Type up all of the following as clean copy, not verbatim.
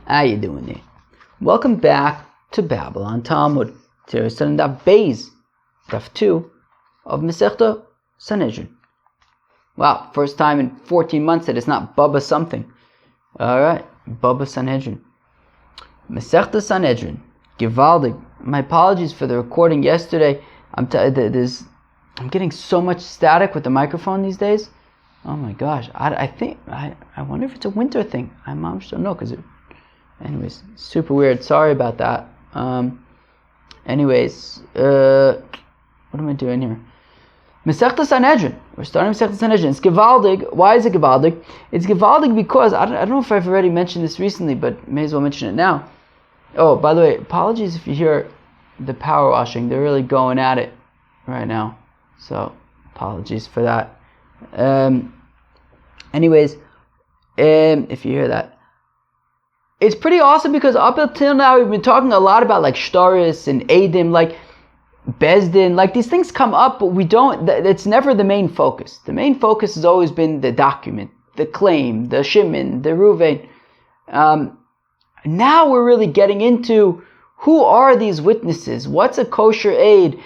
How you doing there? Welcome back to Babylon Talmud. Today we're studying Daf Beis, Daf 2 of Masechta Sanhedrin. Wow, first time in 14 months that it's not Baba something. Alright, Baba Sanhedrin. Masechta Sanhedrin. Givaldig. My apologies for the recording yesterday. I'm getting so much static with the microphone these days. Oh my gosh, I wonder if it's a winter thing. I don't know, anyways, super weird. Sorry about that. What am I doing here? Masechta Sanhedrin. We're starting Masechta Sanhedrin. It's Givaldig. Why is it Givaldig? It's Givaldig because, I don't know if I've already mentioned this recently, but may as well mention it now. Oh, by the way, apologies if you hear the power washing. They're really going at it right now. So, apologies for that. If you hear that. It's pretty awesome because up until now we've been talking a lot about like shtaris and edim, like bezdin, like these things come up, but it's never the main focus. The main focus has always been the document, the claim, the Shimon, the Ruvain. Now we're really getting into who are these witnesses? What's a kosher aid?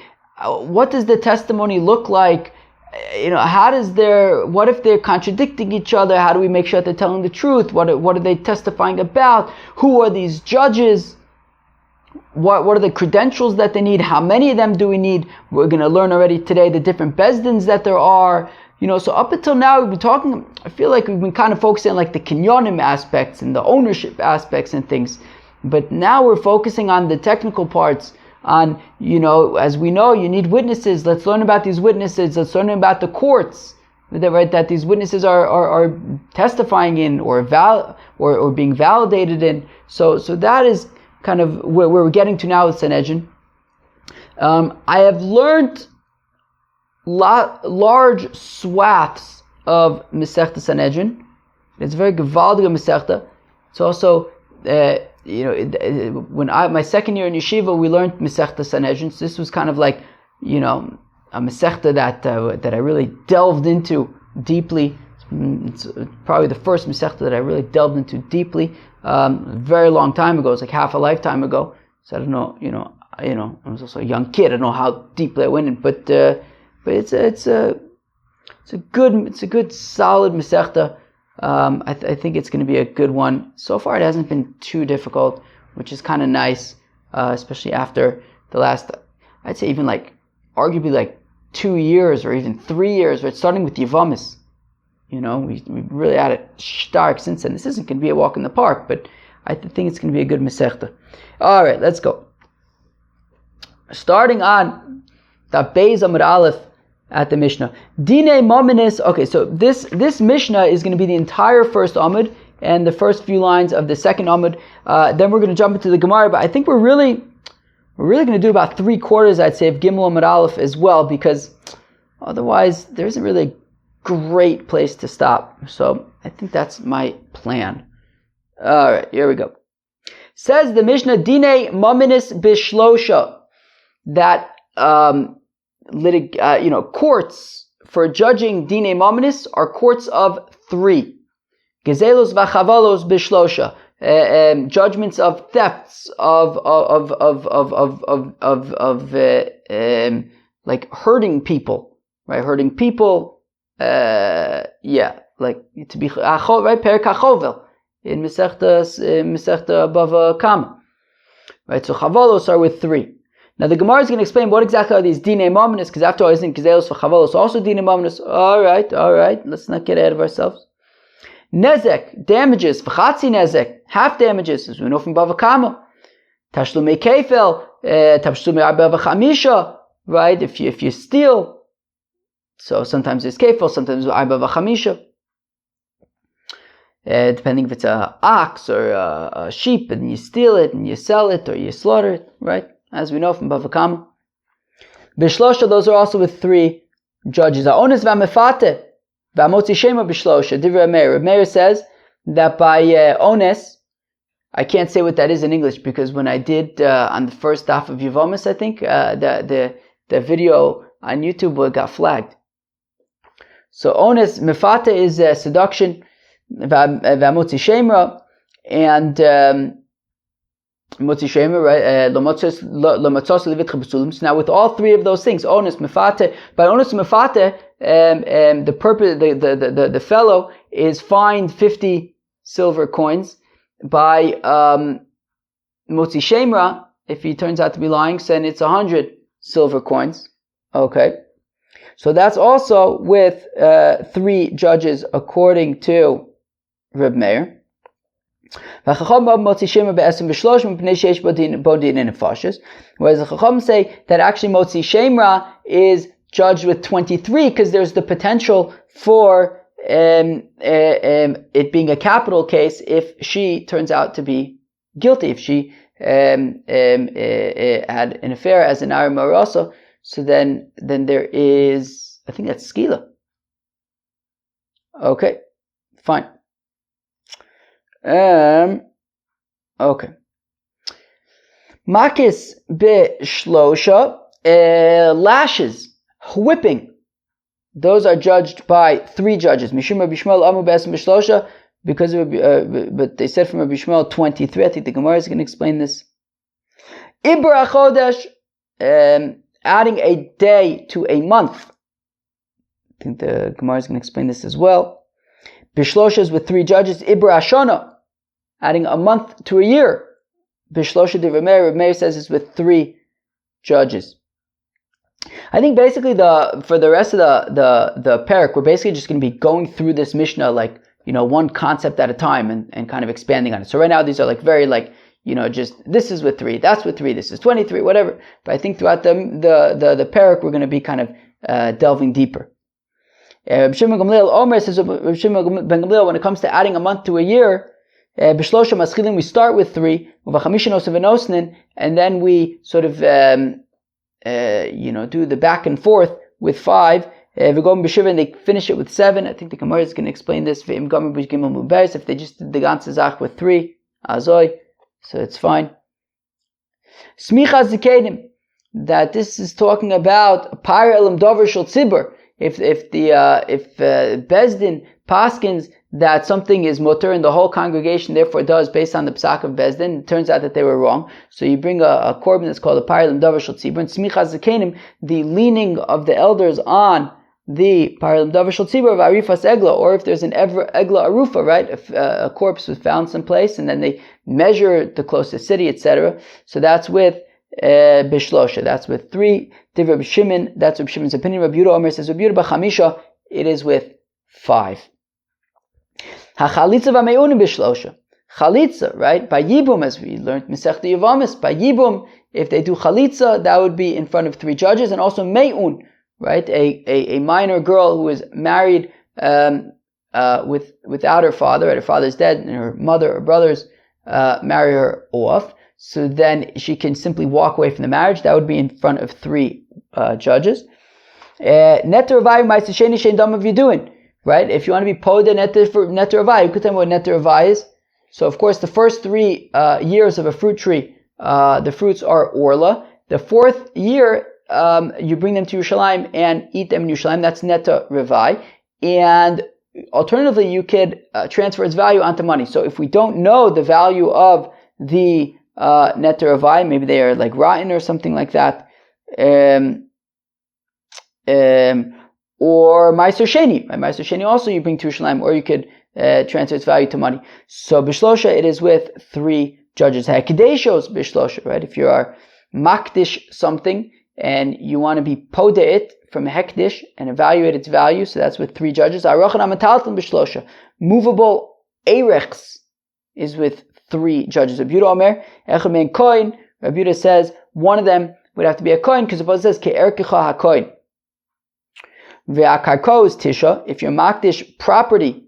What does the testimony look like? What if they're contradicting each other? How do we make sure that they're telling the truth? What are they testifying about? Who are these judges? What are the credentials that they need? How many of them do we need? We're going to learn already today the different bezdins that there are. So up until now we've been talking, I feel like we've been kind of focusing on like the kinyonim aspects and the ownership aspects and things. But now we're focusing on the technical parts. On, as we know, you need witnesses. Let's learn about these witnesses. Let's learn about the courts, that these witnesses are testifying in or being validated in. So that is kind of where we're getting to now with Sanhedrin. I have learned large swaths of Masechta Sanhedrin. It's very gevaldige Masechta. It's also when my second year in yeshiva, we learned Masechta Sanhedrin. So this was kind of like, a Masechta that I really delved into deeply. It's probably the first Masechta that I really delved into deeply. A very long time ago. It's like half a lifetime ago. So I don't know, I was also a young kid. I don't know how deeply I went in, but it's a good solid Masechta. I think it's going to be a good one. So far, it hasn't been too difficult, which is kind of nice, especially after the last, I'd say even like, arguably like 2 years or even 3 years, right? Starting with Yevamis. We really had it stark since then. This isn't going to be a walk in the park, but I think it's going to be a good Masechta. All right, let's go. Starting on Daf Beis Amud Aleph, at the Mishnah. Dine Mominis. Okay, so this Mishnah is going to be the entire first Amud and the first few lines of the second Amud. Then we're going to jump into the Gemara, but I think we're really going to do about 3/4, I'd say, of Gimel Amud Aleph as well, because otherwise there isn't really a great place to stop. So I think that's my plan. All right, here we go. Says the Mishnah, Dine Mominis Bishlosha, that courts for judging dine mominis are courts of 3. Gezelos v'chavalos bishlosha, judgments of thefts like hurting people, right? Hurting people, like to be right. Per kachovel in Masechta Bava Kama, right? So chavalos are with 3. Now the Gemara is going to explain what exactly are these dinei mominis, because after all, isn't Gezelos for Chavalos also dinei mominis? All right. Let's not get ahead of ourselves. Nezek, damages, v'chatzi nezek, half damages, as we know from Bava Kama. Tashlumei kefel, tashlumei arba v'chamisha, right? If you steal, so sometimes it's kefel, sometimes it's arba v'chamisha. Depending if it's an ox or a sheep, and you steal it, and you sell it, or you slaughter it, right? As we know from Bava Kama. Bishlosha, those are also with 3 judges. Ha'ones v'amefate v'amotzi shema bishlosha. Divrei Meir. Meir says that by ones, I can't say what that is in English, because when I did on the first half of Yevamis, I think the video on YouTube got flagged. So ones, mefate is seduction. V'amotzi shema and Motzi Shema, right? So now with all three of those things, onus mefate, by onus mefate, the purpose, the fellow is fined 50 silver coins. By Motzi Shemra, if he turns out to be lying, then it's 100 silver coins. Okay, so that's also with 3 judges according to Reb Meir. Whereas the Chacham say that actually Motzi Shemra is judged with 23 because there's the potential for it being a capital case if she turns out to be guilty, if she had an affair as an Ari Marosa, so then there is, I think that's Skila. Okay, fine. Okay. Makis be-shlosha, lashes, whipping. Those are judged by 3 judges. Mishum Rabbi Shmuel Amu Be'esim B'Shlosha, because of but they said from Rabbi Shmuel 23. I think the Gemara is going to explain this. Ibra Chodesh, adding a day to a month. I think the Gemara is going to explain this as well. B'Shlosha is with 3 judges. Ibra Ashana, adding a month to a year. B'Shlosha de Reb Meir says it's with 3 judges. I think basically for the rest of the parak, we're basically just going to be going through this Mishnah like, one concept at a time and kind of expanding on it. So right now these are like very like, just this is with 3, that's with 3, this is 23, whatever. But I think throughout the parak we're going to be kind of delving deeper. Reb Shimon Gamliel Omer says, Reb Shimon ben Gamliel, when it comes to adding a month to a year, B'Shlosha Maschilin, we start with 3, and then we sort of do the back and forth with 5. And they finish it with 7. I think the Gemara is going to explain this. If they just did the ganze Zach with 3, Azoy, so it's fine. Smicha Zikenim, that this is talking about Par Elam Dover Shel Tzibur. If Bezdin paskins that something is motor and the whole congregation therefore does based on the psak of Bezdin, it turns out that they were wrong. So you bring a korban that's called a Paralim Davar Shel Tzibur, and Smicha Zakenim, the leaning of the elders on the Paralim Davar Shel Tzibur of Arifas Egla, or if there's an Egla Arufa, right? If a corpse was found someplace and then they measure the closest city, etc. So that's with Bishlosha, that's with 3. Divrei B'Shimon, that's Reb Shimon's opinion. Rabbi Yehuda Omer says, Rabbi Yehuda B'Chamisha, it is with 5. HaChalitza v'meunim b'Shlosha. Chalitza, right? By Yibum, as we learned Masechta Yevamis, by Yibum, if they do Chalitza, that would be in front of 3 judges, and also Me'un, right? A minor girl who is married without her father, right? Her father's dead, and her mother or brothers marry her off. So then she can simply walk away from the marriage. That would be in front of 3 judges. Neter Avai Ma'aseh Sheni Shein Dam of Yidduin, right? If you want to be poda Neter Avai, you could tell me what Neter Avai is. So of course the first 3 years of a fruit tree, the fruits are orla. The 4th year, you bring them to Yerushalayim and eat them in Yerushalayim. That's Neter Avai. And alternatively, you could transfer its value onto money. So if we don't know the value of the Neter Avai, maybe they are like rotten or something like that, or Ma'aser Sheni. Right? Ma'aser Sheni also you bring to Yerushalayim, or you could transfer its value to money. So Bishlosha, it is with 3 judges. Hekdeshos Bishlosha, right? If you are makdish something and you want to be poda it from hekdish and evaluate its value, so that's with 3 judges. Arochan amatalton Bishlosha. Movable erechs is with 3 judges. Rabbi Yehuda Omer, Echamen Koin. Rabbi Yehuda says one of them would have to be a koin because it says ke'erkicha hakoin. Ve'akarko is tisha. If you're makdish property,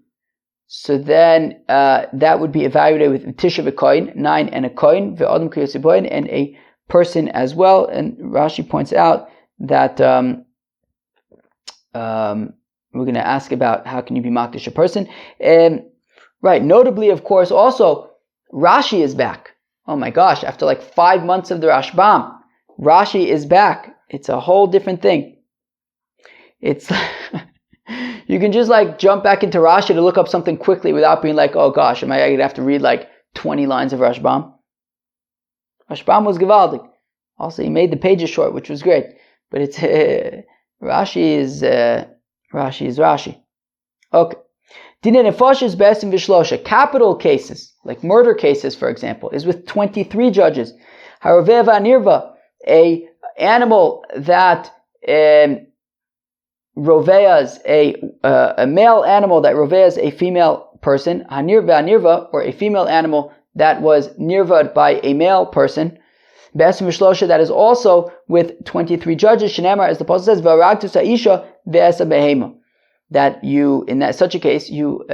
so then that would be evaluated with tisha v'koin, 9 and a koin, ve'odem kriyosiboin, and a person as well. And Rashi points out that we're going to ask about how can you be makdish a person. Right. Notably, of course, also Rashi is back. Oh my gosh! After like 5 months of the Rashbam, Rashi is back. It's a whole different thing. It's you can just like jump back into Rashi to look up something quickly without being like, oh gosh, am I going to have to read like 20 lines of Rashbam. Rashbam was Givaldik. Also, he made the pages short, which was great. But it's Rashi is Rashi. Okay. Dina nefashis be'esim v'shlosha. Capital cases, like murder cases, for example, is with 23 judges. Haroveh v'anirva, a animal that roveas a male animal that roveas a female person. Hanirva anirva, or a female animal that was nirvad by a male person. Be'esim v'shlosha, that is also with 23 judges. Shenamar, as the Apostle says, v'aragtu sa'isha ve'esa behema. That you, in that such a case, you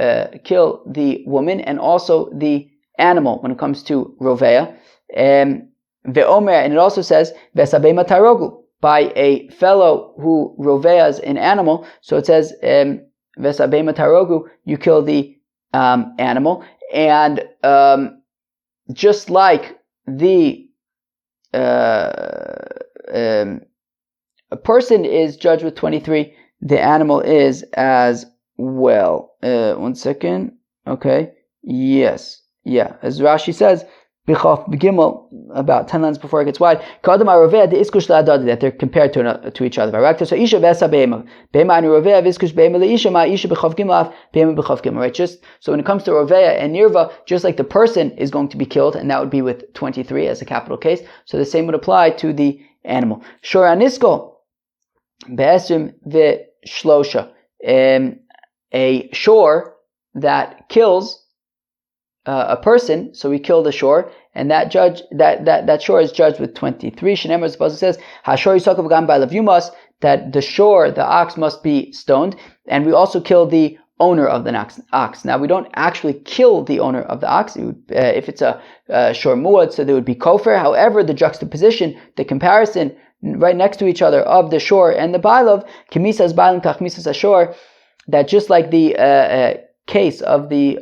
kill the woman and also the animal when it comes to rovea. Ve'omer, and it also says ve'sabema tarogu, by a fellow who roveas an animal. So it says ve'sabema tarogu, you kill the animal, and just like the a person is judged with 23. The animal is as well. 1 second. Okay. Yes. Yeah. As Rashi says, B'chaf B'gimel, about 10 lines before it gets wide, that they're compared to each other. Right? Just so when it comes to Rovea and Nirva, just like the person is going to be killed, and that would be with 23 as a capital case, so the same would apply to the animal. Shor Anisko, Be'esrim Shlosha, a shore that kills a person, so we kill the shore, and that shore is judged with 23. Shenemar, as the Pasuk says, Hashor Yisakav Gam by Lavumas, that the shore, the ox, must be stoned, and we also kill the owner of the ox. Now, we don't actually kill the owner of the ox. If it's a shor muad, so there would be kofer. However, the juxtaposition, the comparison right next to each other of the shore and the bailov, kimisas bailin kach misas ashor, that just like the case of the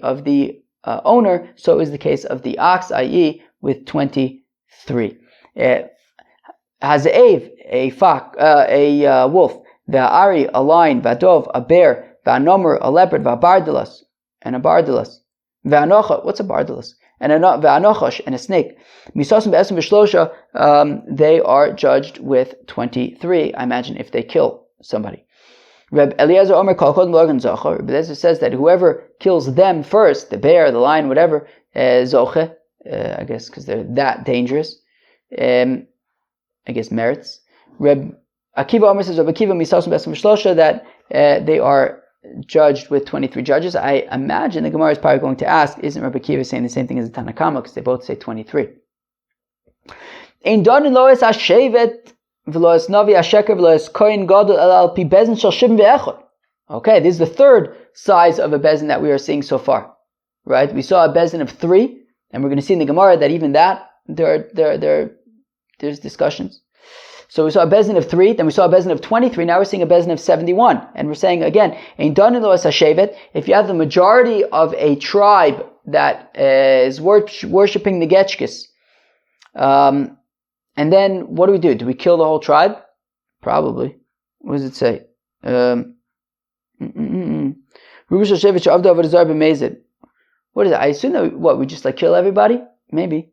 owner, so is the case of the ox, i.e. with 23. Hazaev, a wolf, va'ari, a lion, va'dov, a bear, va'nomer, a leopard, va'bardalas, and a bardalas, va'anocha, what's a bardalas? And va'anochosh, and a snake. Misosim be'esim v'shlosha, they are judged with 23, I imagine, if they kill somebody. Reb Eliezer Omer Kol Kodem Logan Zocha. Reb Eliezer says that whoever kills them first, the bear, the lion, whatever, Zoche, I guess because they're that dangerous, I guess merits. Reb Akiva Omer says, Reb Akiva Misosim be'esim v'shlosha, that they are judged with 23 judges. I imagine the Gemara is probably going to ask, isn't Rabbi Akiva saying the same thing as the Tanna Kama, because they both say 23. Ein donin loes hashevet v'loes navi hasheker v'loes kohen gadol al pi bezin shel shivim ve'echad. Okay, this is the third size of a bezin that we are seeing so far. Right? We saw a bezin of 3, and we're going to see in the Gemara that even that there's discussions. So we saw a bezin of 3, then we saw a bezin of 23, now we're seeing a bezin of 71. And we're saying again, ein donin loes hashevet, if you have the majority of a tribe that is worshipping the Getchkis, and then what do? Do we kill the whole tribe? Probably. What does it say? What is it? I assume that we just kill everybody? Maybe.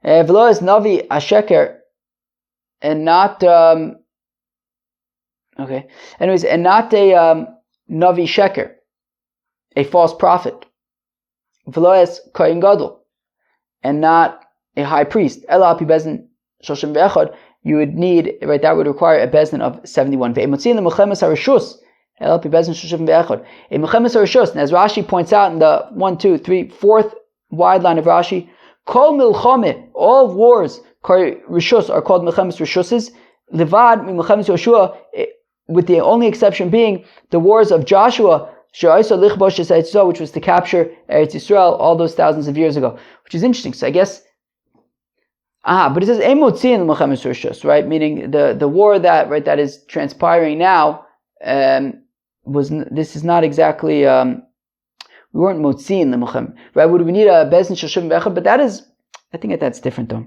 V'lo es navi asheker, and not okay. Anyways, and not a navi sheker, a false prophet. V'lo es kohen gadol, and not a high priest. Ela api bezin shoshim ve'echad, you would need, right, that would require a bezin of 71. Ve'emotzin le'mechemes harishus, ela api bezin shoshim ve'echad. A mechemes harishus, and as Rashi points out in the 4th wide line of Rashi, kol milchame, all wars, rishus, are called mechemes rishuses. Levad mechemes Yoshua, with the only exception being the wars of Joshua, which was to capture Eretz Yisrael all those thousands of years ago, which is interesting. So I guess, but it says Emotziin Mechemes Rishus, right? Meaning the war that is transpiring now this is not exactly we weren't Motziin the Mechem, right? Would we need a Bezin Shoshim Vechad? But I think that's different though.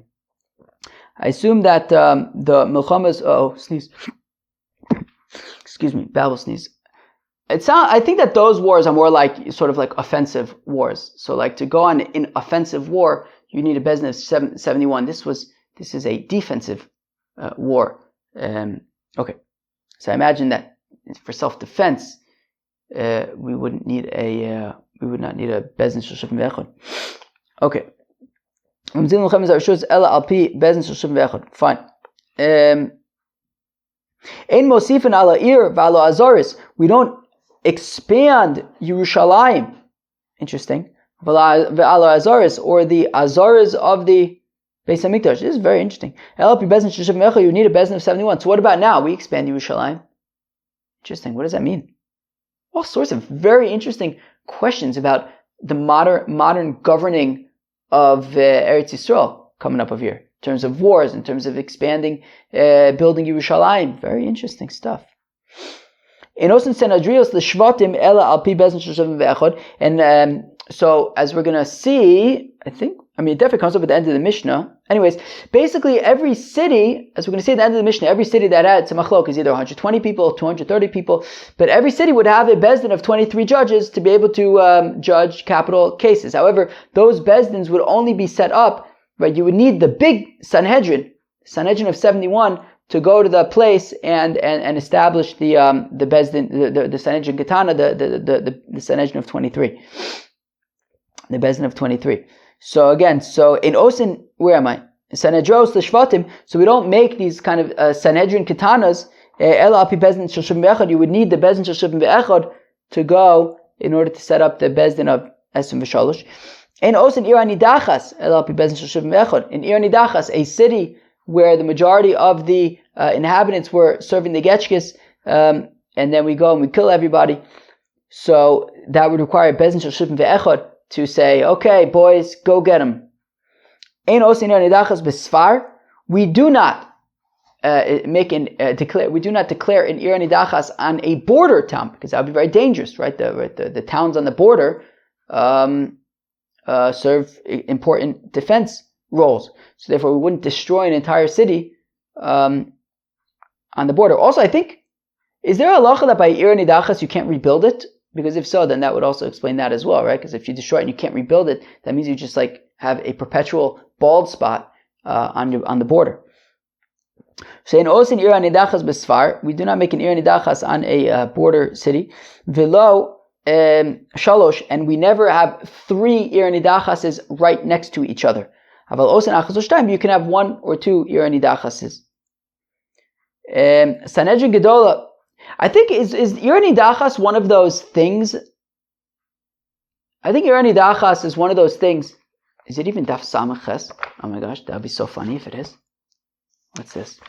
I assume that the Milchamas, sneeze. Excuse me, babble sneeze. I think that those wars are more like sort of like offensive wars. So like to go on an offensive war, you need a bezdin of 71. This is a defensive war. Okay, so I imagine that for self-defense, we would not need a bezdin shel shivim ve'echad. Okay. Fine. We don't expand Yerushalayim. Interesting. Or the Azaris of the Beis Hamikdash. This is very interesting. You need a bezdin of 71. So what about now? We expand Yerushalayim. Interesting. What does that mean? All sorts of very interesting questions about the modern governing of Eretz Yisrael coming up over here. In terms of wars, in terms of expanding, building Yerushalayim. Very interesting stuff. And so as we're going to see, it definitely comes up at the end of the Mishnah. Anyways, basically every city, as we're going to see at the end of the Mishnah, every city that had Tzemachlok is either 120 people, 230 people, but every city would have a bezdin of 23 judges to be able to judge capital cases. However, those bezdins would only be set up, right? You would need the big Sanhedrin of 71, to go to the place and establish the bezdin, the Sanhedrin Ketana, the Sanhedrin of 23, the bezdin of 23. So again, in Osin, where am I? Sanhedros l'shvatim. So we don't make these kind of Sanhedrin Ketanas. Ela api bezdin shel shivim ve'echad. You would need the bezdin shel shivim ve'echad to go in order to set up the bezdin of Esrim v'shalosh. In Osin ir anidachas. Ela api bezdin shel shivim ve'echad. In ir anidachas, a city where the majority of the inhabitants were serving the getchkis, and then we go and we kill everybody. So that would require bezdin shel shivim ve'echad to say, okay, boys, go get them. Ein osin nidachas besfar. We do not declare. We do not declare an ir nidachas on a border town, because that would be very dangerous, right? The towns on the border serve important defense roles. So therefore, we wouldn't destroy an entire city on the border. Also, I think, is there a halacha that by ir nidachas you can't rebuild it? Because if so, then that would also explain that as well, right? Because if you destroy it and you can't rebuild it, that means you just like have a perpetual bald spot on the border. So in osin ir nidachas besfar, we do not make an ir nidachas on a border city. Velo shalosh, and we never have 3 ir nidachases right next to each other. Aval osin achas u'shtayim, you can have 1 or 2 ir nidachases. Sanhedrin gedola. I think is ir nidachas one of those things. I think ir nidachas is one of those things. Is it even daf samaches? Oh my gosh, that would be so funny if it is. What's this?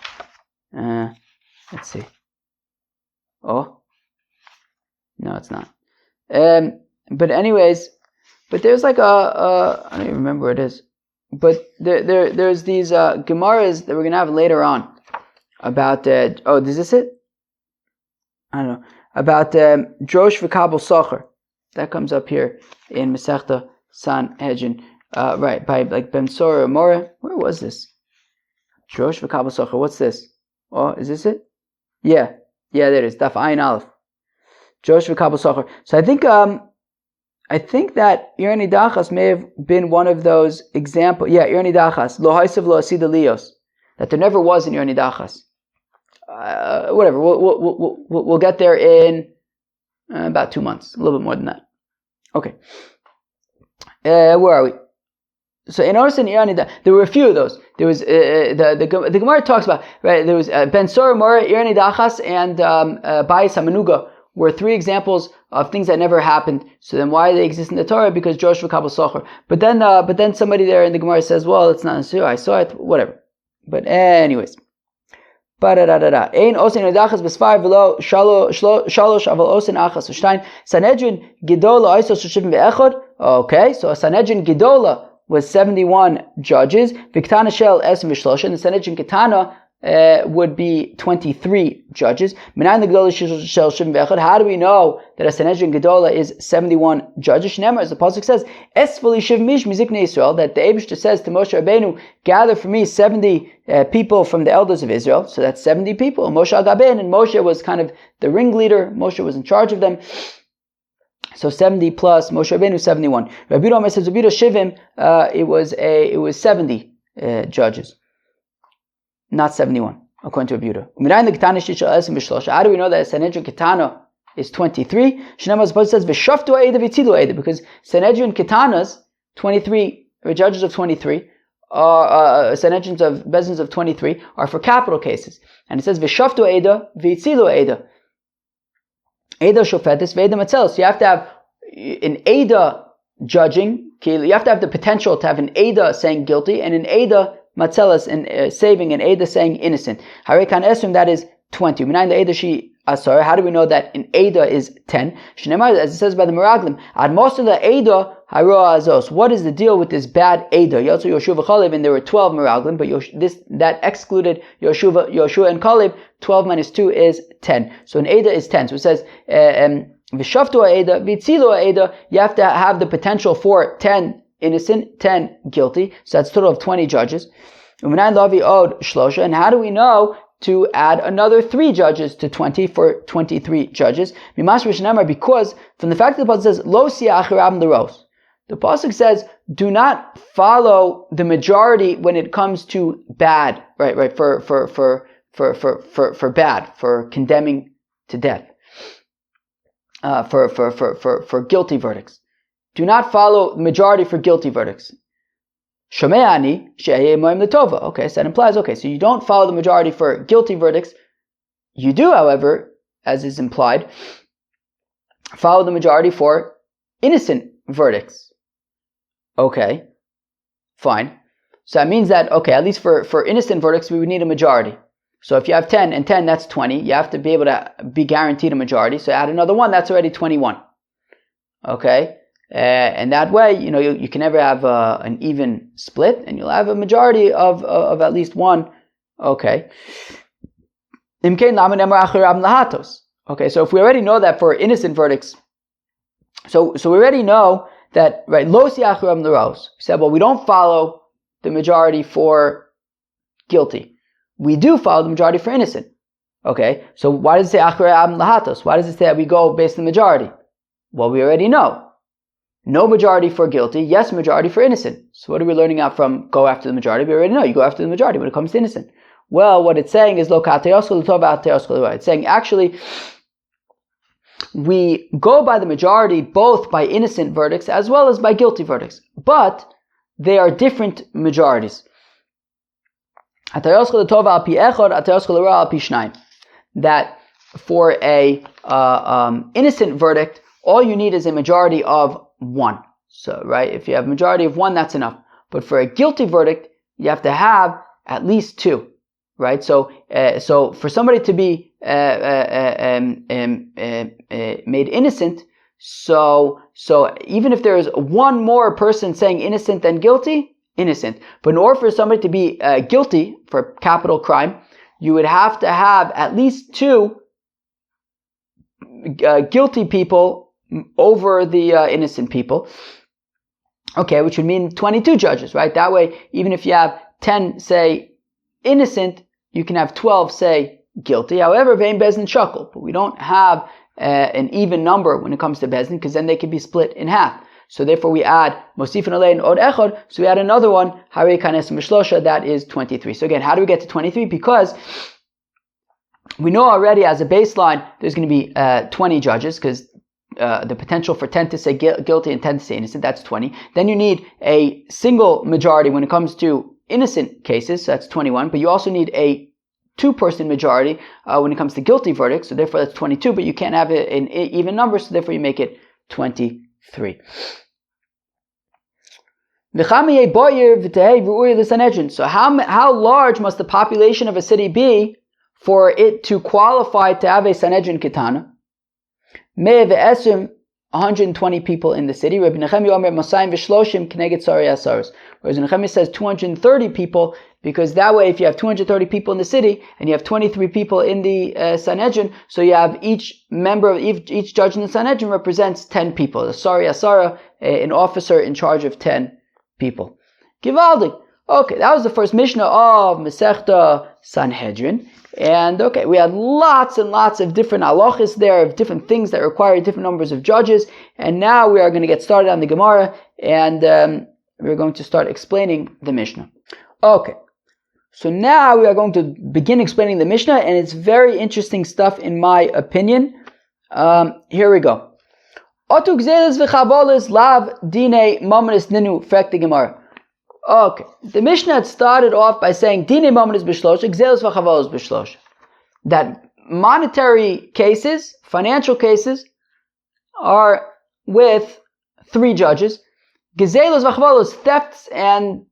Let's see. Oh, no, it's not. But anyways, there's like I don't even remember what it is. But there's these Gemaras that we're gonna have later on about. Is this it? I don't know, about Drosh v'Kabel Socher. That comes up here in Masechta Sanhedrin, right, by like Ben Sora Mora. Where was this? Drosh v'Kabel Socher. What's this? Oh, is this it? Yeah, there it is. Daf Ayin Aleph. Drosh v'Kabel Socher. So I think that ir nidachas may have been one of those examples. Yeah, ir nidachas lo haisav lo asida lios. That there never was an ir nidachas. Whatever, we'll get there in about 2 months, a little bit more than that. Okay, where are we? So in Orson Irani, there were a few of those. There was the Gemara talks about, right. There was Ben Sora, Mora, Irani Dachas, and Bayis Hamanuga were 3 examples of things that never happened. So then, why do they exist in the Torah? Because Joshua Kabel Socher. But then somebody there in the Gemara says, well, it's not necessary. I saw it, whatever. But anyways. Ein osin nidachas besfar v'lo shalosh aval osin achas u'shtayin. Sanhedrin Gedola oisos shivim ve'echad. Okay, so a Sanhedrin Gedola was 71 judges. V'ktana shel esrim v'shlosha. And the Sanhedrin Ketana would be 23 judges. How do we know that a Sanhedrin Gedola is 71 judges? As the pasuk says, that the Eibishter says to Moshe Rabbeinu, gather for me 70 people from the elders of Israel. So that's 70 people. Moshe Agaben, and Moshe was kind of the ringleader. Moshe was in charge of them. So 70 plus Moshe Rabbeinu 71. Rabbi Yehuda says Rabbi Yehuda Shivim, it was 70 judges. Not 71, according to Rabbi Yehuda. How do we know that Sanhedrin Ketana is 23? Shnei Pasuk says V'shaftu Eida V'tzilu Eida, because Sanhedrin Ketanas, 23 judges of 23, Sanhedrins of Bezins of 23 are for capital cases, and it says V'shaftu Eida V'tzilu Eida. Eida Shofetis V'Eida Matzelos. You have to have an Eida judging. You have to have the potential to have an Eida saying guilty and an Eida Matzelas and saving, and Eida saying innocent. Harekan Esrim, that is 20. How do we know that an Eida is 10? As it says by the Meraglim, Ad Mosula Eida Haroa Azos. What is the deal with this bad Eida? Yotzu Yoshuva Chalev, and there were 12 Meraglim, but that excluded Yoshua and Kalev. 12 minus 2 is 10. So an Eida is 10. So it says, V'shaftu Eida, V'tzilu Eida, you have to have the potential for 10 innocent, 10 guilty. So that's a total of 20 judges. And how do we know to add another 3 judges to 20 for 23 judges? Because from the fact that the pasuk says lo si'acharab l'ros, the pasuk says do not follow the majority when it comes to bad, right, for bad, for condemning to death, for guilty verdicts. Do not follow the majority for guilty verdicts. Shomeani she'ayeh moim l'tova. Okay, so that implies, so you don't follow the majority for guilty verdicts. You do, however, as is implied, follow the majority for innocent verdicts. Okay, fine. So that means that, at least for innocent verdicts, we would need a majority. So if you have 10 and 10, that's 20. You have to be able to be guaranteed a majority. So add another 1, that's already 21. Okay? And that way, you can never have an even split, and you'll have a majority of at least 1. Okay. Okay, so if we already know that for innocent verdicts, so we already know that, right, lo si'acharab l'ros. We said, well, we don't follow the majority for guilty. We do follow the majority for innocent. Okay, so why does it say acharab lahatos? Why does it say that we go based on the majority? Well, we already know. No majority for guilty, yes majority for innocent. So what are we learning out from go after the majority? We already know you go after the majority when it comes to innocent. Well, what it's saying is it's saying actually we go by the majority both by innocent verdicts as well as by guilty verdicts, but they are different majorities. That for a innocent verdict, all you need is a majority of 1. So, right, if you have a majority of 1, that's enough. But for a guilty verdict, you have to have at least 2, right? So for somebody to be made innocent, so even if there is 1 more person saying innocent than guilty, innocent. But in order for somebody to be guilty for capital crime, you would have to have at least 2 guilty people over the innocent people. Okay, which would mean 22 judges, right? That way, even if you have 10 say innocent, you can have 12 say guilty. However, vein bezin shakel, but we don't have an even number when it comes to bezin, because then they can be split in half. So therefore we add Mosifin Alein Od Echad, so we add another one, Harei Kanes Mishlosha, that is 23. So again, how do we get to 23? Because we know already as a baseline, there's going to be 20 judges, because the potential for 10 to say guilty and 10 to say innocent, that's 20. Then you need a single majority when it comes to innocent cases, so that's 21, but you also need a 2-person majority when it comes to guilty verdicts, so therefore that's 22, but you can't have it in even numbers, so therefore you make it 23. So how large must the population of a city be for it to qualify to have a Sanhedrin Ketana? 120 people in the city. Rabbi Nechemia Omer Masayim v'shloshim k'neged tzari asaros. Whereas Nechemia says 230 people, because that way if you have 230 people in the city and you have 23 people in the Sanhedrin, so you have each member of each judge in the Sanhedrin represents 10 people. The Sari Asara, an officer in charge of 10 people. Givaldi. Okay, that was the first Mishnah of Masechta Sanhedrin. And okay, we had lots and lots of different halachas there, of different things that require different numbers of judges. And now we are going to get started on the Gemara, and we're going to start explaining the Mishnah. Okay, so now we are going to begin explaining the Mishnah, and it's very interesting stuff in my opinion. Here we go. Otu gzeles v'chavoles lav dine momenis ninu frek the Gemara. Okay, the Mishnah had started off by saying Dine Momenis B'Shlosha, Gzelos V'Chavolos B'Shlosha. That monetary cases, financial cases, are with 3 judges. Gzelos V'Chavolos, thefts and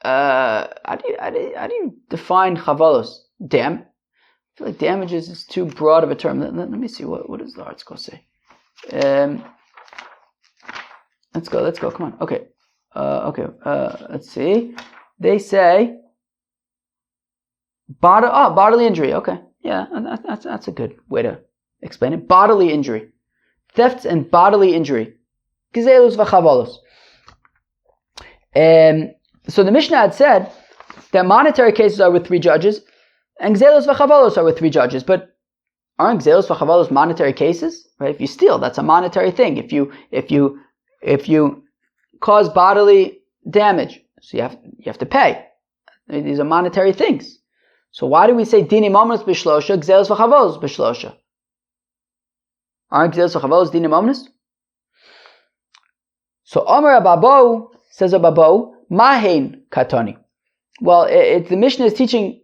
how do you define Chavolos? I feel like damages is too broad of a term. Let me see what does the article say. Let's go. Come on. Okay. Let's see. They say bodily injury. Okay, yeah, that's a good way to explain it. Bodily injury, thefts and bodily injury. Gizelus v'chavolos. So the Mishnah had said that monetary cases are with 3 judges, and gizelus v'chavolos are with 3 judges. But aren't gizelus v'chavolos monetary cases? Right? If you steal, that's a monetary thing. If you cause bodily damage, so you have to pay. These are monetary things. So why do we say dini momenis b'shlosha, gzelos v'chavolos b'shlosha? Aren't gzelos v'chavolos dini momenis? So Omer Ababo, says Ababo, mahein katoni. Well, the Mishnah is teaching,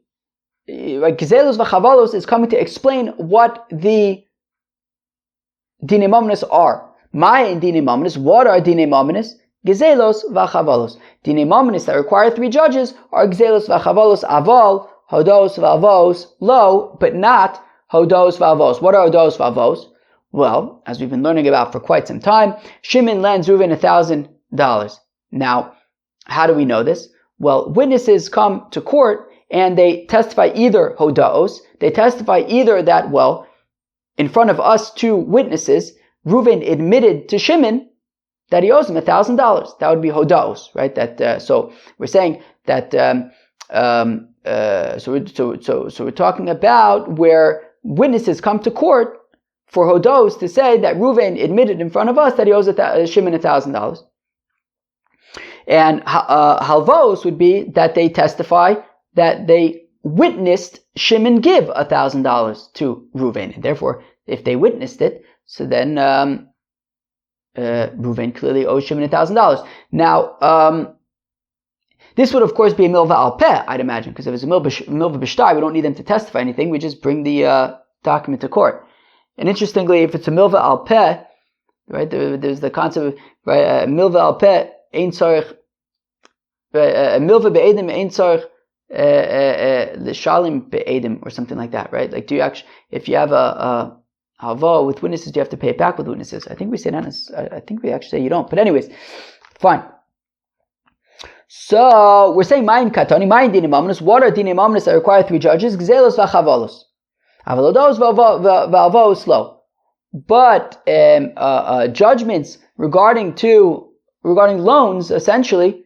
right, gzelos v'chavolos is coming to explain what the dini momenis are. Mahein dini momenis, what are dini momenis? Gezelos v'chavolos. Dine momenis that require 3 judges are gezelos v'chavolos aval, hodos v'avos, lo, but not hodos v'avos. What are hodos v'avos? Well, as we've been learning about for quite some time, Shimon lends Reuven $1,000. Now, how do we know this? Well, witnesses come to court and they testify either hodos, they testify either that, well, in front of us 2 witnesses, Reuven admitted to Shimon that he owes him $1,000. That would be hodaos, right? That so we're saying that so we're talking about where witnesses come to court for hodaos to say that Reuven admitted in front of us that he owes Shimon $1,000. And halvos would be that they testify that they witnessed Shimon give $1,000 to Reuven, and therefore, if they witnessed it, so then Reuven clearly owes Shimon $1,000. Now, this would of course be a milva al peh, I'd imagine, because if it's a milva b'shtar, we don't need them to testify anything. We just bring the document to court. And interestingly, if it's a milva al peh, right, there's the concept of right, milva al peh ein tzarich, milva be'edim ein tzarich l'shalim be'edim, or something like that, right? Like, do you actually, if you have a halva with witnesses, do you have to pay it back with witnesses? I think we say that. I think we actually say you don't. But anyways, fine. So we're saying mayin katani, mayin dinim amnus. What are dinim amnus that require 3 judges? Gzelos v'chavolos. Avalodos v'avos lo. But judgments regarding loans, essentially,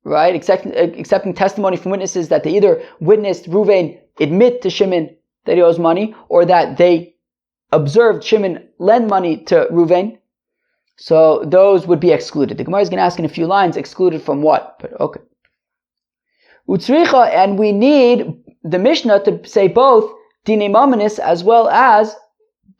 right? Accepting testimony from witnesses that they either witnessed Reuven admit to Shimon that he owes money, or that they observed Shimon lend money to Reuven. So those would be excluded. The Gemara is going to ask in a few lines, excluded from what? But okay. Utzricha, and we need the Mishnah to say both dine momenis as well as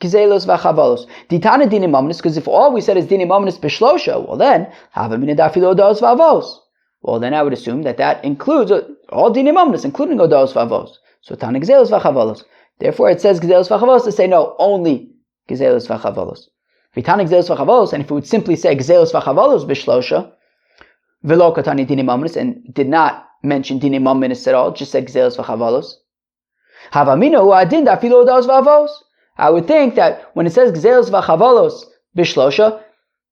gizelos v'chavolos. Ditana dine momenis, because if all we said is dine momenis b'shlosha, well then, hava min dafilo odos v'avos. Well then I would assume that includes all dine momenis, including odos v'avos. So tana gizelos v'chavolos. Therefore it says gizelos v'chavolos to say no, only gizelos v'chavolos. Vitana gizelos v'chavolos, and if we would simply say gizelos v'chavolos b'shlosha, v'lo katani dine momenis, and did not mention dine momenis at all, just said gizelos v'chavolos. Havamina hu adin dafilo odos v'avos. I would think that when it says gizelos v'chavolos Bishlosha.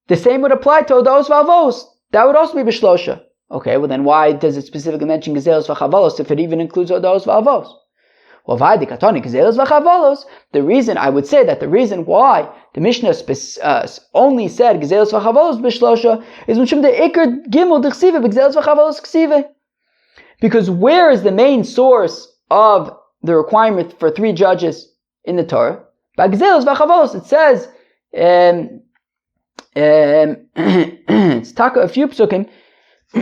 The same would apply to Hodos V'Avos. That would also be Bishlosha. Okay, well then why does it specifically mention Gezelos V'Chavalos if it even includes Hodos V'Avos? Well, the reason, I would say that the reason why the Mishnah only said Gezelos V'Chavalos Bishlosha is Mishum the Iker Gimel D'Chsive B'Gezelos V'Chavalos Ksive. Because where is the main source of the requirement for 3 judges in the Torah? By Gezelos V'Chavalos, it says, it's taka a few psukim, 2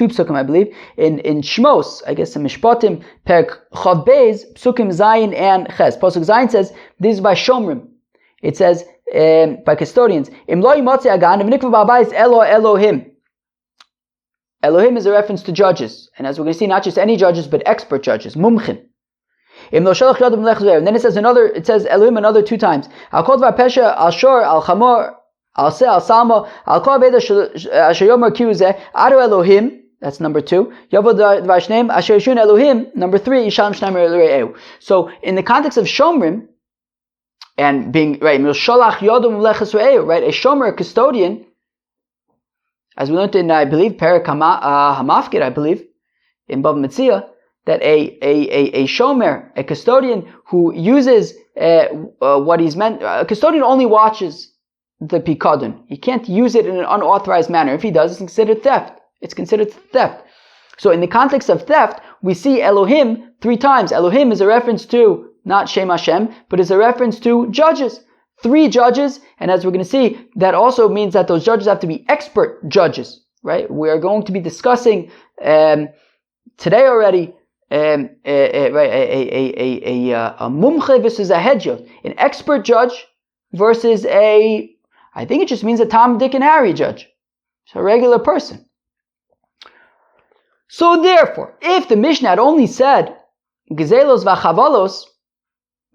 psukim, I believe, in Shmos, I guess in Mishpatim, Perek Chav Beis, psukim Zayin and Ches. Pasuk Zayin says, this is by Shomrim. It says, by custodians, Im lo yimotzi agan, v'nikva ba'bayis elo Elohim. Elohim is a reference to judges, and as we're going to see, not just any judges, but expert judges, mumchin. And then it says Elohim another 2 times. Al kol dvar pesha, al shor, al chamor, al se, al salmo, al kol aveda asher yomer kiuzeh, adu Elohim, that's number 2. Yavod dvar shneim, asher yishun Elohim, number 3, yishalem shneim re'eu. So, in the context of Shomrim, and being, right, milsholach yodom mleches re'eu, right, a shomer, a custodian, as we learned in, I believe, Perek Hamafkid, I believe, in Bava Metzia, that a shomer, a custodian who uses what he's meant, a custodian only watches the pikadon. He can't use it in an unauthorized manner. If he does, it's considered theft. It's considered theft. So in the context of theft, we see Elohim 3 times. Elohim is a reference to, not Shem Hashem, but is a reference to judges. 3 judges, and as we're going to see, that also means that those judges have to be expert judges, right? We are going to be discussing today already a mumche versus a hedjot, an expert judge versus I think it just means a Tom, Dick, and Harry judge. It's a regular person. So therefore, if the Mishnah had only said Gezelos V'Chavalos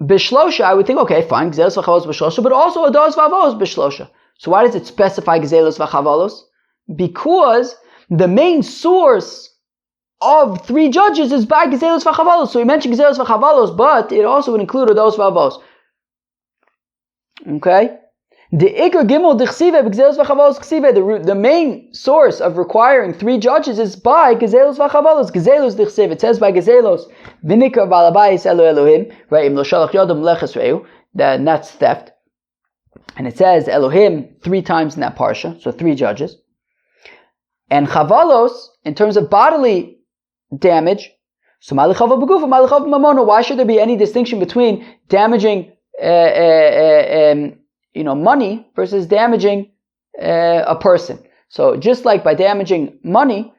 Bishlosha, I would think, okay, fine, Gezelos V'Chavalos Bishlosha, but also Hodos V'Avos Bishlosha. So why does it specify Gezelos V'Chavalos? Because the main source of 3 judges is by Gezelos V'Chavalos. So we mentioned Gezelos V'Chavalos, but it also would include Hodos V'Avos. Okay? The Iker Gimel D'Chsive B'Gezelos V'Chavalos Ksive, the main source of requiring 3 judges is by Gezelos V'Chavalos. Gezelos D'Chsive, it says by Gezelos, V'nikar Balabayis Elo Elohim, right? Im lo shalach yodam leches re'eu, that's theft. And it says Elohim 3 times in that parsha, so 3 judges. And Chavalos, in terms of bodily damage, so Malichava B'Gufa, Malichava Mamona, why should there be any distinction between damaging money versus damaging a person? So just like by damaging money,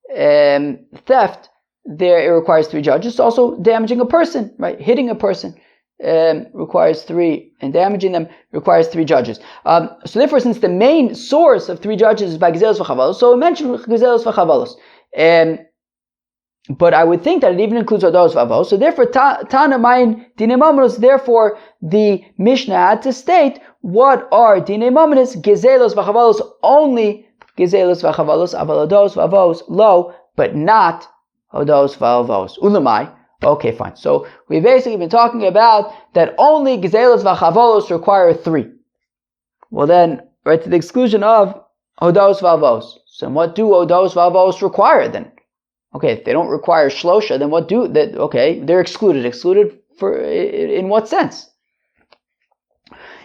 theft, there it requires 3 judges. Also damaging a person, right? Hitting a person requires 3, and damaging them requires 3 judges. So therefore, since the main source of 3 judges is by Gezelos V'Chavalos, so we mentioned Gezelos V'Chavalos. But I would think that it even includes Hodos V'Avos. So therefore, Tana Mayin Dinei Mamonos, therefore the Mishnah had to state what are Dinei Mamonos, Gezelos V'Chavalos, only Gezelos V'Chavalos, Aval Hodos V'Avos, lo, but not Hodos V'Avos. Ulamai. Okay, fine. So we've basically been talking about that only Gezelos V'Chavalos require 3. Well then, right, to the exclusion of Hodos V'Avos. So what do Hodos V'Avos require then? Okay, if they don't require Shlosha, then what do that? Okay, they're excluded. Excluded for in what sense?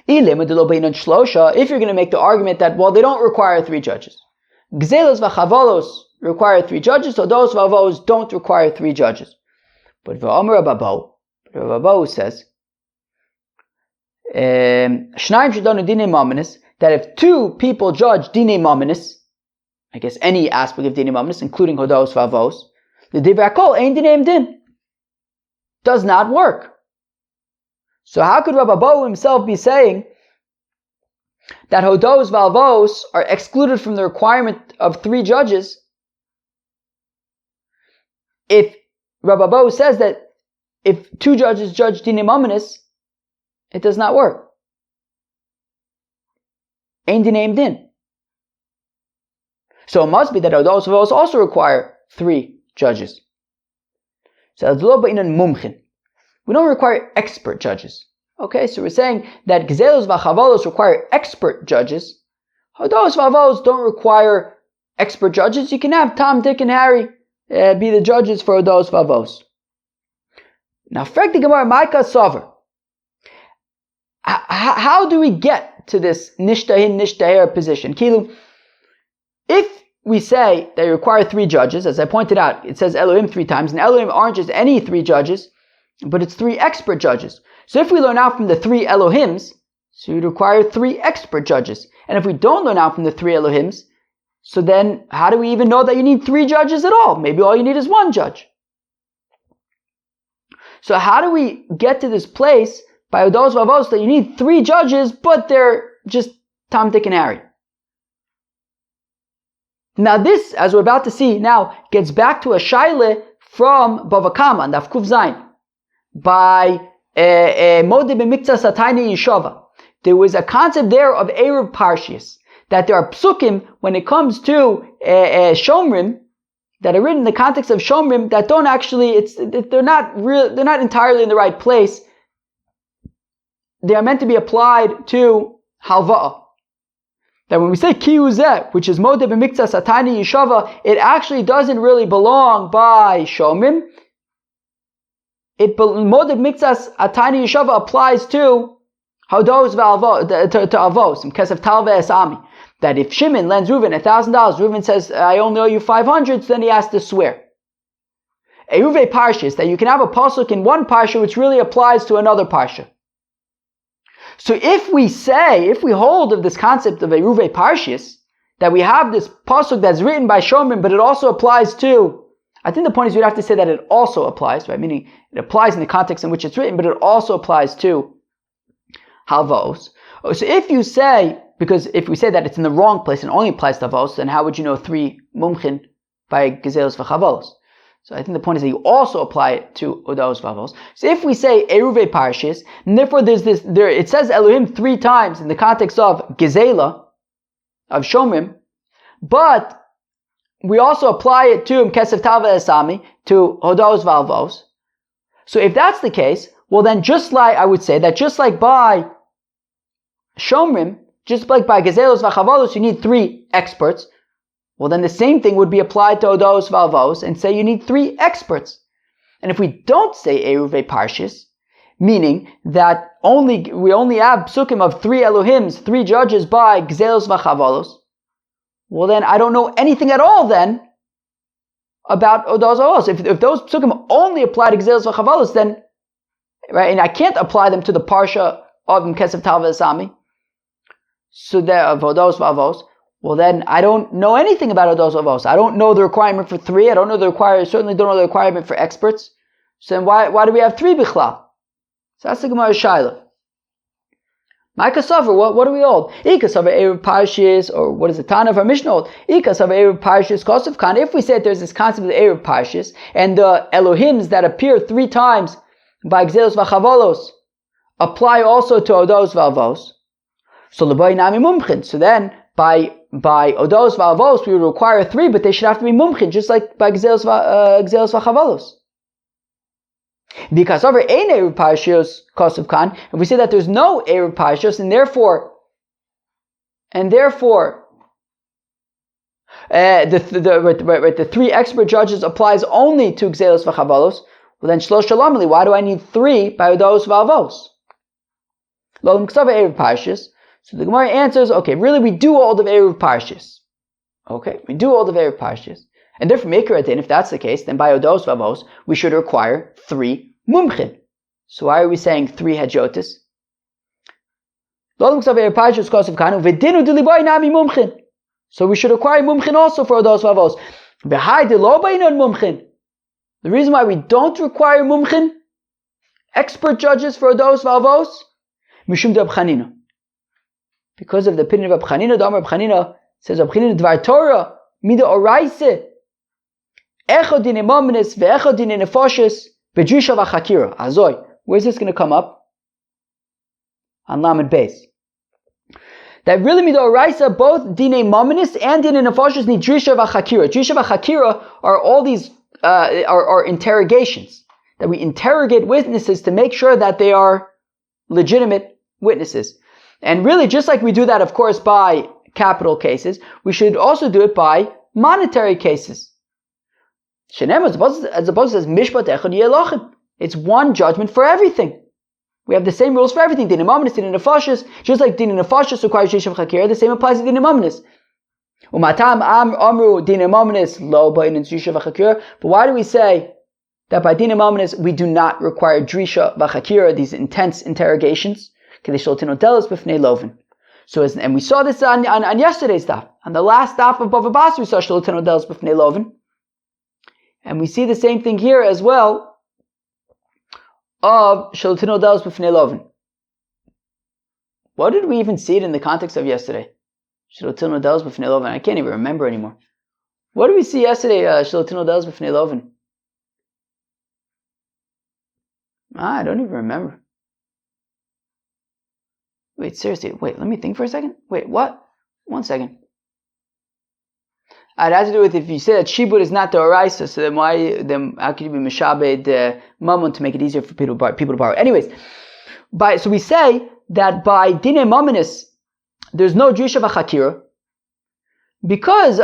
If you're going to make the argument that, well, they don't require 3 judges. Gezelos V'Chavalos require 3 judges, so Hodos V'Avos don't require 3 judges. But V'Omer Rabbahu says, Shnaim Shadonu Dinei Mamanis, that if 2 people judge Dinei Mamanis, I guess any aspect of Dinei Mamanis, including Hodos V'Avos, the Divrei Hakol Ein Dinei Din does not work. So how could Rabbahu himself be saying that Hodos V'Avos are excluded from the requirement of 3 judges if Rabbahu says that if 2 judges judge Dinei Mamanis, it does not work? Ein Dinei Din. So it must be that Hodos V'Avos also require 3 judges. So we don't require expert judges. Okay, so we're saying that Gezelos v'chavolos require expert judges. Hodos v'avos don't require expert judges. You can have Tom, Dick, and Harry be the judges for Hodos v'avos. Now, frag the Gemara, Maika Sover. How do we get to this nishtahin nishtaher position? Kilu, if we say they require 3 judges, as I pointed out, it says Elohim 3 times, and Elohim aren't just any 3 judges, but it's 3 expert judges. So if we learn out from the 3 Elohims, so you'd require 3 expert judges. And if we don't learn out from the 3 Elohims, so then how do we even know that you need 3 judges at all? Maybe all you need is 1 judge. So how do we get to this place by Hodos Vavos that you need 3 judges, but they're just Tom, Dick, and Harry? Now this, as we're about to see now, gets back to a shaila from Bava Kama and Afkuf Zayin. By Modeh b'miktzah satayni yishava. There was a concept there of Erev Parshias, that there are psukim when it comes to Shomrim, that are written in the context of Shomrim, that don't actually, they're not entirely in the right place. They are meant to be applied to Halva'ah. That when we say Kiyuzeh, which is Modeh b'miktzah satayni yishava, it actually doesn't really belong by Shomrim. Modeh b'miktzah satayni yishava applies to Hodos to Avos, in case of Tal ve'esami. That if Shimon lends Reuven $1,000, Reuven says, I only owe you 500, so then he has to swear. Eruve Parshas, that you can have a pasuk in one parsha which really applies to another parsha. So if we hold of this concept of Eruve Parshas, that we have this pasuk that's written by Shomrim, but it also applies to, I think the point is we'd have to say that it also applies, right? Meaning it applies in the context in which it's written, but it also applies to Halvos. So if you say, because if we say that it's in the wrong place and only applies to Halvos, then how would you know 3 mumchin by Gezelos v'chavolos? So I think the point is that you also apply it to Hodos v'avos. So if we say Eruve Parshas, and therefore it says Elohim 3 times in the context of Gezela, of Shomrim, but we also apply it to Kesef Tal ve'esami, to Hodos v'avos. So if that's the case, well then just like by Shomrim, just like by Gezelos v'chavolos, you need 3 experts. Well, then the same thing would be applied to Hodos v'avos and say you need 3 experts. And if we don't say Eruve Parshas, meaning that we only have psukim of 3 Elohims, 3 judges by Gezelos v'chavolos, well then I don't know anything at all then about Hodos v'avos. If those psukim only apply to Gezelos v'chavolos, then, right, and I can't apply them to the parsha of Kesef Tal ve'esami, so that of Hodos v'avos, well then I don't know anything about Hodos v'avos. I don't know the requirement for 3. I certainly don't know the requirement for experts. So then why do we have 3 bichlal? So that's the Gemara Shaila. Ma'ika Sofer, what do we hold? Ika Sofer Erev Parshas, or what is the Tana of our Mishnah hold? Ika Sofer Erev Parshas Kosov Kan. If we say that there's this concept of Erev Parshas, and the Elohims that appear 3 times by Gezelos v'chavolos apply also to Hodos v'avos, so l'boy nami mumchin. So then by Hodos v'avos we would require 3, but they should have to be mumchin, just like by Gezelos v'chavolos. Because over ein Erev Parshas Kosov Kan, if we say that there's no Erev Parshas, and therefore the 3 expert judges applies only to Gezelos v'chavolos, well then shlosh shalamali, why do I need 3 by Hodos v'avos? Lolim k'sav Erev Parshas. So the Gemara answers, okay, really we do all of Erev Parshas. Okay, we do all of Erev Parshas. And therefore, if that's the case, then by Hodos v'avos, we should require 3 mumchin. So why are we saying 3 hedjotis? So we should require mumchin also for Hodos v'avos. The reason why we don't require mumchin, expert judges for Hodos v'avos, mishum de Abchanina. Because of the opinion of Abchanina, the Amar Abchanina says, Abchanina dvar Torah, mida oraise, echad dine momenes ve'echad dine nefoshes, bedrisha v'chakira. Azoy. Where's this going to come up? On Lamed Beis. That really mida oraise, both dine momenes and dine nefoshes need drisha v'chakira. Drisha v'chakira are all these, are interrogations. That we interrogate witnesses to make sure that they are legitimate witnesses. And really, just like we do that, of course, by capital cases, we should also do it by monetary cases. As opposed to mishpat echad yelochin. It's one judgment for everything. We have the same rules for everything. Din imamnis, din nefashis, just like din nefashis requires yishav chakira, the same applies to din imamnis. Umatam amru din imamnis lo ba'inin yishav chakira. But why do we say that by din imamnis we do not require drisha v'chakira, these intense interrogations? So and we saw this on yesterday's daf. On the last daf of Bava Basra, we saw shalotin odelis b'fnei loven. And we see the same thing here as well of shalotin odelis b'fnei loven. What did we even see it in the context of yesterday? Shalotin odelis b'fnei loven. I can't even remember anymore. What did we see yesterday? Shalotin odelis b'fnei loven. I don't even remember. Wait, seriously. Wait, let me think for a second. Wait, what? 1 second. It has to do with if you say that shibud is not the oraisa, so then how could you be mishabed mammon to make it easier for people to borrow? Anyways, so we say that by dine maminis there's no drisha v'chakira because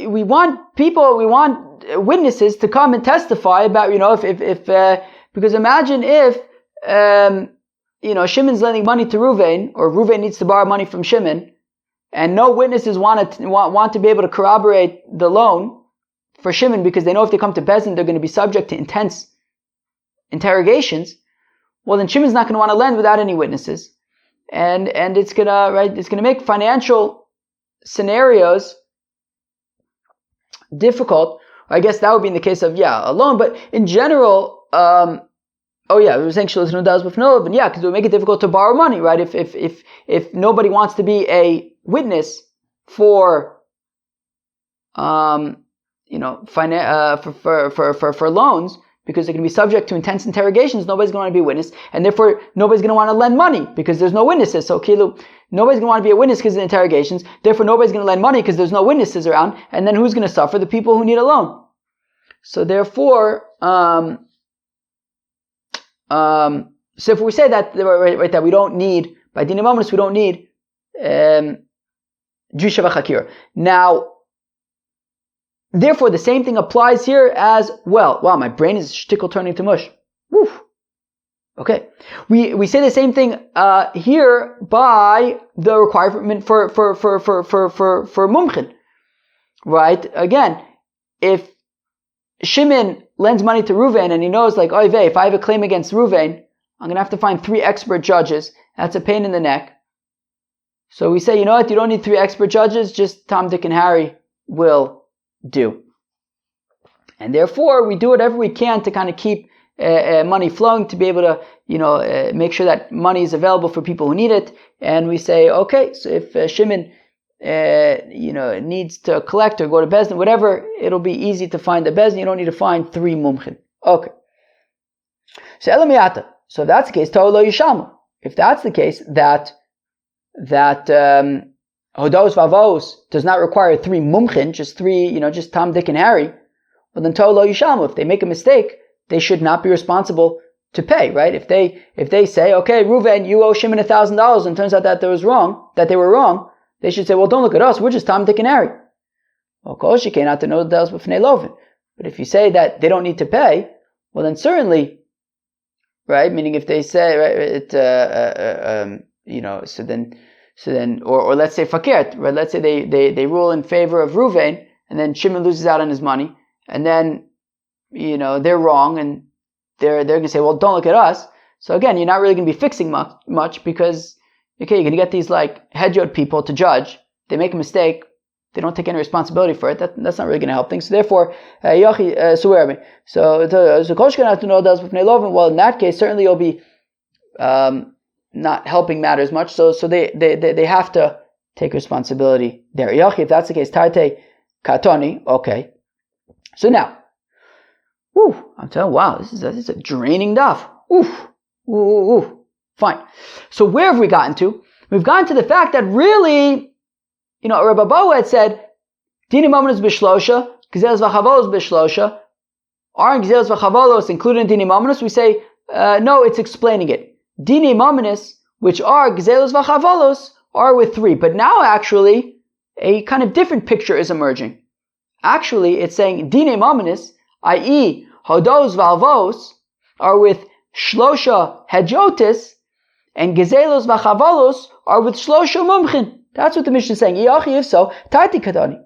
we want witnesses to come and testify about, because imagine if Shimon's lending money to Ruvain, or Ruvain needs to borrow money from Shimon, and no witnesses want to be able to corroborate the loan for Shimon because they know if they come to Bezdin they're going to be subject to intense interrogations. Well, then Shimon's not going to want to lend without any witnesses, and it's gonna make financial scenarios difficult. I guess that would be in the case of a loan, but in general. We were saying shalotin odelis b'fnei loven, because it would make it difficult to borrow money, right? If nobody wants to be a witness for for loans because they're going to be subject to intense interrogations, nobody's going to want to be a witness, and therefore nobody's going to want to lend money because there's no witnesses. So nobody's going to want to be a witness because of the interrogations. Therefore, nobody's going to lend money because there's no witnesses around. And then who's going to suffer? The people who need a loan. So therefore. So if we say that that we don't need by din imamnis, we don't need drisha v'chakira. Now, therefore, the same thing applies here as well. Wow, my brain is shtickle turning to mush. Woof. Okay, we say the same thing here by the requirement for mumchin, right? Again, if Shimon lends money to Ruvain and he knows, like, oy vey, if I have a claim against Ruvain, I'm going to have to find 3 expert judges. That's a pain in the neck. So we say, you know what, you don't need 3 expert judges, just Tom, Dick, and Harry will do. And therefore, we do whatever we can to kind of keep money flowing, to be able to, make sure that money is available for people who need it. And we say, okay, so if Shimon needs to collect or go to Bezdin, whatever, it'll be easy to find the Bezdin. You don't need to find 3 mumchin. Okay. So elamiyata. So if that's the case, ta'olo yishamu. If that's the case, that hodos vavos does not require 3 mumchin, just 3, just Tom, Dick, and Harry, well then ta'olo yishamu. If they make a mistake, they should not be responsible to pay, right? If they say, okay, Reuven, you owe Shimon $1,000, and turns out that they were wrong, they should say, well, don't look at us, we're just Tom, Dick, and Harry. Well, but if you say that they don't need to pay, well, then certainly, right? Meaning, if they say, right, so then, or let's say fakert, right? Let's say they rule in favor of Reuven, and then Shimon loses out on his money, and then, they're wrong, and they're going to say, well, don't look at us. So again, you're not really going to be fixing much because, okay, you're going to get these like hedjot people to judge. They make a mistake. They don't take any responsibility for it. That's not really going to help things. So therefore, well, in that case, certainly you'll be not helping matters much. So they have to take responsibility there. If that's the case, tate katoni. Okay. So now, I'm telling you, wow, this is a draining daf. Fine. So where have we gotten to? We've gotten to the fact that really, Rabbi Bo had said, Dinim Omenos B'Shlosha, Gzelos V'Chavolos B'Shlosha. Aren't Gzelos V'Chavolos included in Dinim Omenos? We say, no, it's explaining it. Dine Maminis, which are Gzelos Vachavalos, are with 3. But now actually, a kind of different picture is emerging. Actually, it's saying Dine Maminis, i.e. Hodos Valvos, are with Shlosha Hedjotis, and Gezelos Vachavalos are with Shlosha Mumchin. That's what the Mishnah is saying. If so, Tarti Kadani.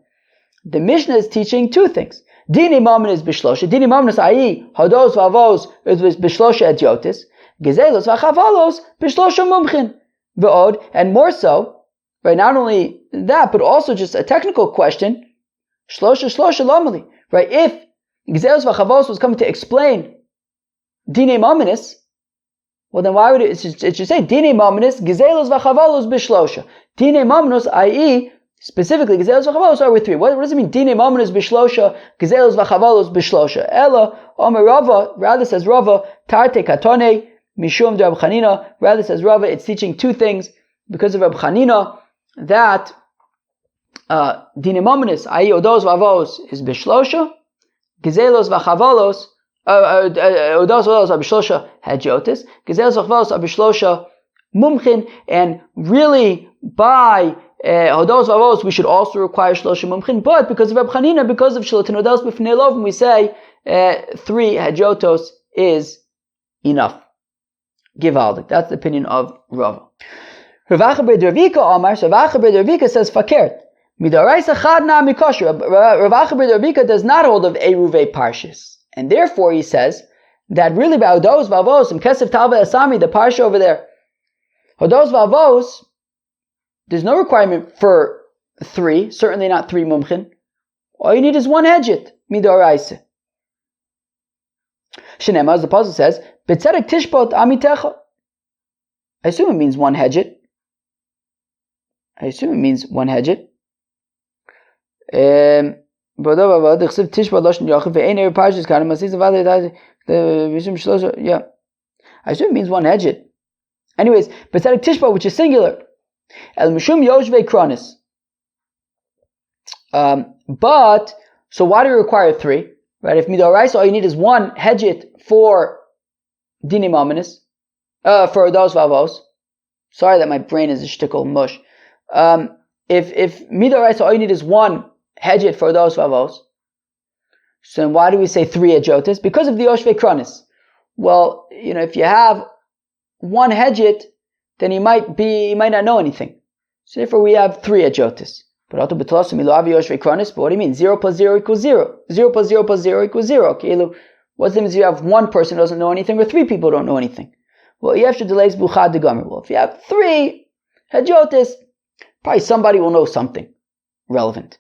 The Mishnah is teaching 2 things. Dini Maminis Bishlosha. Dini Maminis, i.e. Hodos Valvos, is with Bishlosha Hedjotis. Gezelos Vachavalos, Bishlosha Mumchin. Ve'od, and more so, right, not only that, but also just a technical question, Shlosha Lomali. Right, if Gezelos Vachavalos was coming to explain Dine Maminis, well then why would it should say Dine Maminis, Gezelos Vachavalos Bishlosha. Dine Maminos, i.e. specifically Gezelos Vachavalos are with 3. What does it mean? Dine Maminis Bishlosha, Gezelos Vachavalos Bishlosha. Ella, Omer Rava, rather says Rava, Tarte Katone, Mishum de Rab Chanina, rather says Rava, it's teaching 2 things because of Rab Chanina, that Dine Maminis, i.e. Odos Vavos is Bishlosha, Gezelos Vachavalos, Odos Vavos are Bishlosha Hedjotis, Gezelos Vachavalos are Bishlosha Mumchin, and really by Hodos Vavos we should also require Shlosha Mumchin, but because of Rab Chanina, because of Shlotin Odos B'fnei Lovim, we say 3 Hedjotos is enough. Givaldik. That's the opinion of Rava. Rav Acha ber Ravika Amar, so Rav Acha ber Ravika says Fakert. Midaraisa Chadna Mikosher. Rav Acha ber Ravika does not hold of Eruve Parshis. And therefore he says that really by Hodos Vavos and Kesef Talva Asami, the Parsha over there, Hodos Vavos, there's no requirement for 3, certainly not 3 Mumchin. All you need is 1 Hedjit, Midaraisa. Shenema, as the Pasuk says, B'tzedek Tishbot Amitecha. I assume it means 1 Hedjit. I assume it means 1 Hedjit. Yeah. I assume it means 1 Hedjit. Anyways, B'tzedek Tishbot, which is singular. El Mishum Yoshvei Kronis. But, so why do we require 3? Right? If Midoraisa, all you need is 1 Hedjit for Dini Maminis, for Odos Vavos. Sorry that my brain is a shtickle mush. If Midoraisa, all you need is 1 Hedjit for Odos Vavos, so then why do we say 3 Hedjotis? Because of the Yoshvei Kronis. Well, if you have 1 Hedjit, then he might not know anything. So therefore we have 3 Hedjotis. But what do you mean? 0 plus 0 equals 0. 0 plus 0 plus 0 equals 0. What's the difference if you have 1 person who doesn't know anything or 3 people who don't know anything? Well, you have to delay Buchad de Gomer. Well, if you have 3 Hedjotis, probably somebody will know something relevant.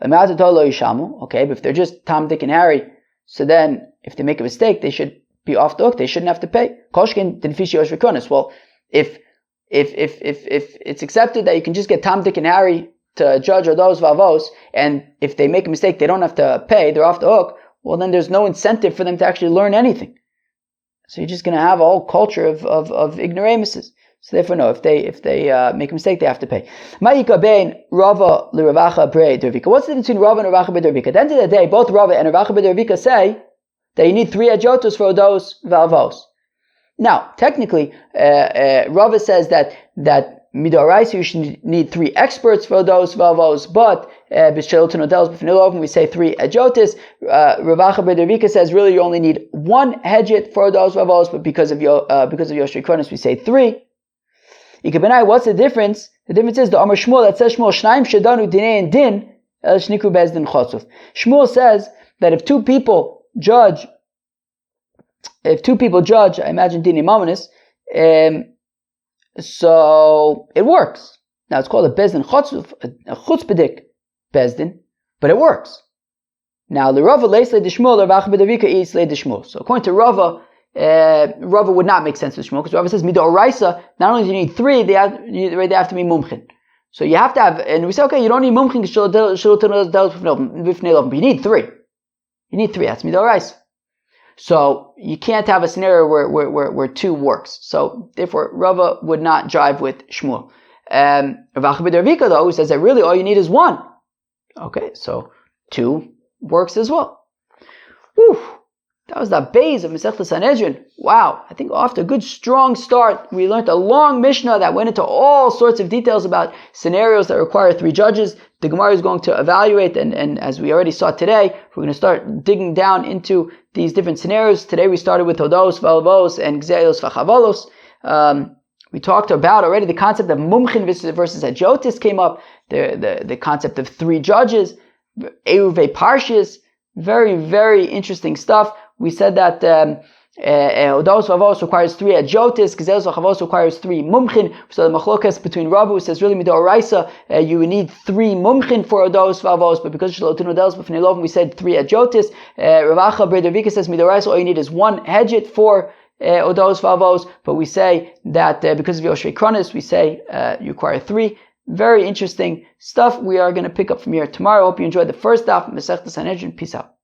Okay, but if they're just Tom, Dick, and Harry, so then if they make a mistake, they should be off the hook. They shouldn't have to pay. Well, if it's accepted that you can just get Tom, Dick, and Harry to judge Odos Vavos, and if they make a mistake, they don't have to pay, they're off the hook, well then there's no incentive for them to actually learn anything. So you're just going to have a whole culture of ignoramuses. So therefore no, if they make a mistake, they have to pay. What's the difference between Rava and Rav Acha ber Ravika? At the end of the day, both Rava and Rav Acha ber Ravika say that you need 3 Hedjotos for Odos Vavos. Now, technically, Rava says that Midoraisa you should need 3 experts for those Vavos, but B'Shelotin Odos B'fnei Lovim we say 3 Hedjotis. Rav Acha ber Ravika says really you only need 1 Hedjit for those Vavos, but because of Yoshvei Kronis we say 3. Ikabenai, what's the difference? The difference is the Amar Shmuel that says Shmuel Shnaim Shedanu Dinei and Din El Shnikru Bezdin Chotzuf. Shmuel says that if 2 people judge, I imagine Dini Maminis, so it works. Now it's called a Bezdin Chotzuf, a Chutzpedik Bezdin, but it works. Now the Rava Leis Le Dishmul, Rav Acha ber Ravika Eis Le Dishmul. So according to Rava, Rava would not make sense with Shmuel, because Rava says Midoraisa, not only do you need 3, they have to be Mumchin. So you have to have, and we say, okay, you don't need Mumchin, but you need 3. You need 3, that's Midoraisa. So you can't have a scenario where 2 works. So therefore, Rava would not jive with Shmuel. Rav Acha ber Ravika though says that really all you need is 1. Okay, so 2 works as well. Whew. That was the base of Masechta Sanhedrin. Wow, I think after a good strong start, we learned a long Mishnah that went into all sorts of details about scenarios that require 3 judges. The Gemara is going to evaluate, and as we already saw today, we're going to start digging down into these different scenarios. Today we started with Hodos, Valavos, and Gzelos, Vachavolos. We talked about already the concept of Mumchin versus Adjotis came up, the concept of 3 judges, Eruve Parshis, very, very interesting stuff. We said that Odos Vavos requires 3 Adjotis, Gzelos Vachavos requires 3 Mumchin. So the Machlokas between Rabu, who says really Midoraisa, you would need 3 Mumchin for Odos Vavos, but because Shalotun Odels B'fnei Lovim, we said 3 Adjotis. Ravacha Bredovika says Midoraisa, all you need is 1 Hedget for Odos Vavos, but we say that because of Yoshvei Kronis, we say you require 3. Very interesting stuff. We are going to pick up from here tomorrow. I hope you enjoyed the first daf of Masechta Sanhedrin. Peace out.